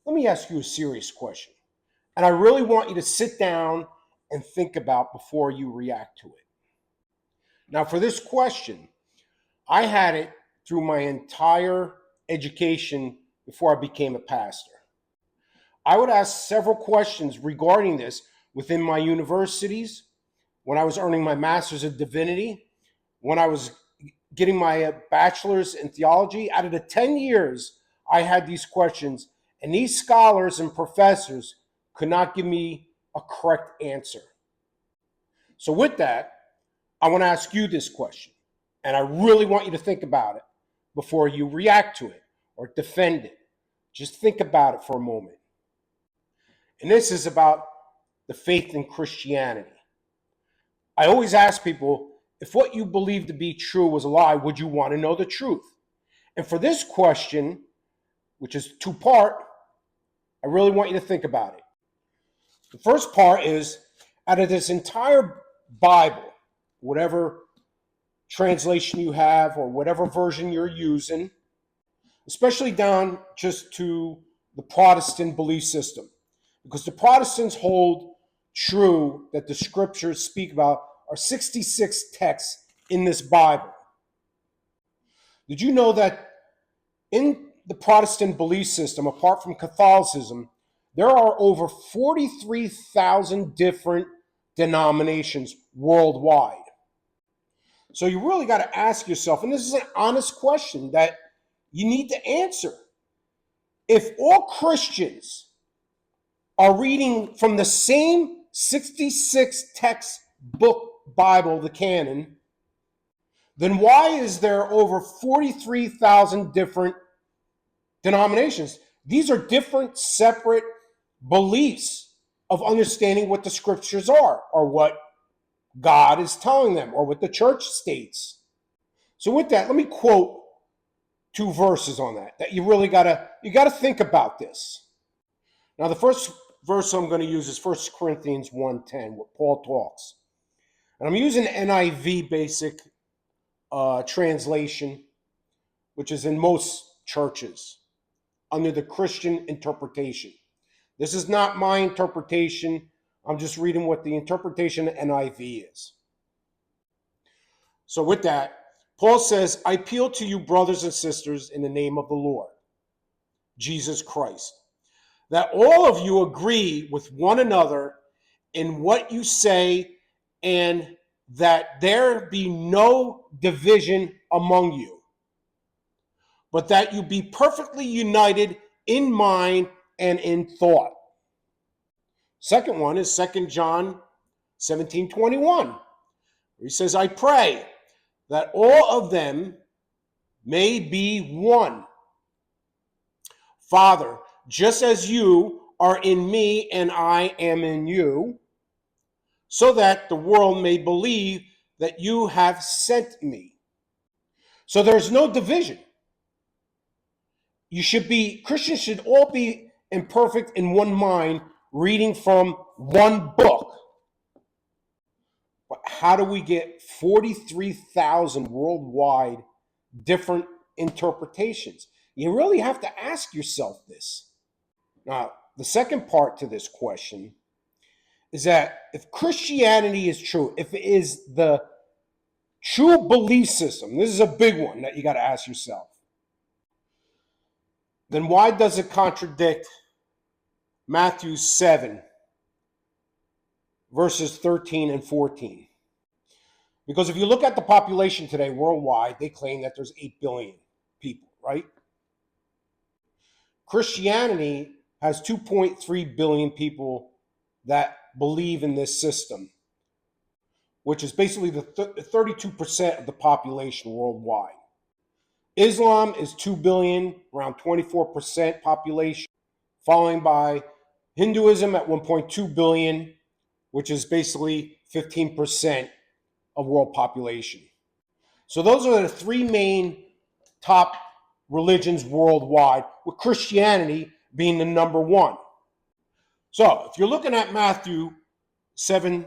Let me ask you a serious question. And I really want you to sit down and think about before you react to it. Now, for this question, I had it through my entire education before I became a pastor. I would ask several questions regarding this within my universities, when I was earning my master's of divinity, when I was getting my bachelor's in theology. Out of the 10 years I had these questions, and these scholars and professors could not give me a correct answer. So with that, I want to ask you this question, and I really want you to think about it before you react to it or defend it. Just think about it for a moment. And this is about the faith in Christianity. I always ask people, if what you believe to be true was a lie, would you want to know the truth? And for this question, which is two-part, I really want you to think about it. The first part is, out of this entire Bible, whatever translation you have or whatever version you're using, especially down just to the Protestant belief system, because the Protestants hold true that the scriptures speak about are 66 texts in this Bible. Did you know that in the Protestant belief system, apart from Catholicism, there are over 43,000 different denominations worldwide? So you really got to ask yourself, and this is an honest question that you need to answer. If all Christians are reading from the same 66 text book Bible, the canon, then why is there over 43,000 different denominations? These are different, separate beliefs of understanding what the scriptures are, or what God is telling them, or what the church states. So with that, let me quote two verses on that you really gotta think about this. Now, the first verse I'm going to use is 1 Corinthians 1:10, where Paul talks. And I'm using NIV basic translation, which is in most churches, under the Christian interpretation. This is not my interpretation. I'm just reading what the interpretation of NIV is. So with that, Paul says, I appeal to you, brothers and sisters, in the name of the Lord, Jesus Christ, that all of you agree with one another in what you say, and that there be no division among you, but that you be perfectly united in mind and in thought. Second one is 2 John 17:21, where he says, I pray that all of them may be one. Father, just as you are in me and I am in you, so that the world may believe that you have sent me. So there's no division. Christians should all be imperfect in one mind, reading from one book. But how do we get 43,000 worldwide different interpretations? You really have to ask yourself this. Now, the second part to this question is that if Christianity is true, if it is the true belief system, this is a big one that you got to ask yourself, then why does it contradict Matthew 7, verses 13 and 14? Because if you look at the population today worldwide, they claim that there's 8 billion people, right? Christianity has 2.3 billion people that believe in this system, which is basically the 32% of the population worldwide. Islam is 2 billion, around 24% population, following by Hinduism at 1.2 billion, which is basically 15% of world population. So those are the three main top religions worldwide, with Christianity being the number one. So if you're looking at Matthew 7,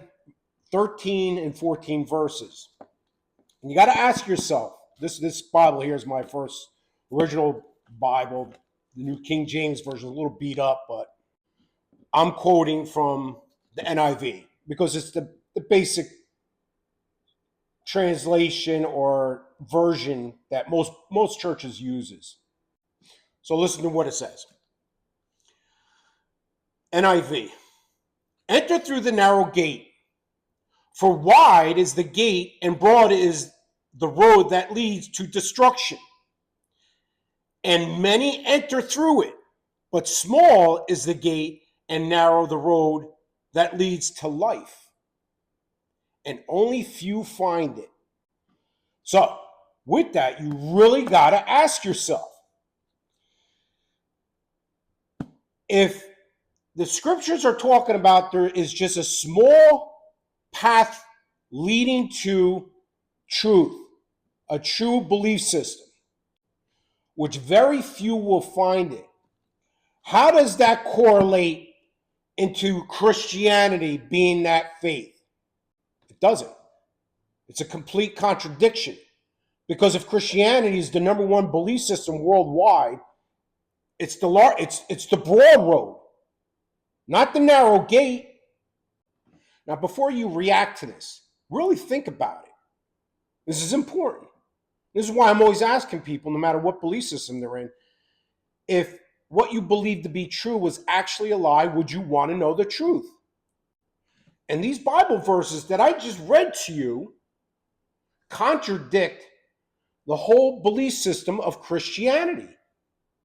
13 and 14 verses, and you got to ask yourself, this Bible here is my first original Bible The New King James Version, a little beat up, but I'm quoting from the NIV because it's the basic translation or version that most churches uses. So listen to what it says. NIV. Enter through the narrow gate, for wide is the gate and broad is the road that leads to destruction, and many enter through it. But small is the gate and narrow the road that leads to life, and only few find it. So, with that, you really got to ask yourself, if the scriptures are talking about there is just a small path leading to truth, a true belief system, which very few will find it, how does that correlate into Christianity being that faith? It doesn't. It's a complete contradiction. Because if Christianity is the number one belief system worldwide, it's the broad road, not the narrow gate. Now, before you react to this, really think about it. This is important. This is why I'm always asking people, no matter what belief system they're in, if what you believe to be true was actually a lie, would you want to know the truth? And these Bible verses that I just read to you contradict the whole belief system of Christianity.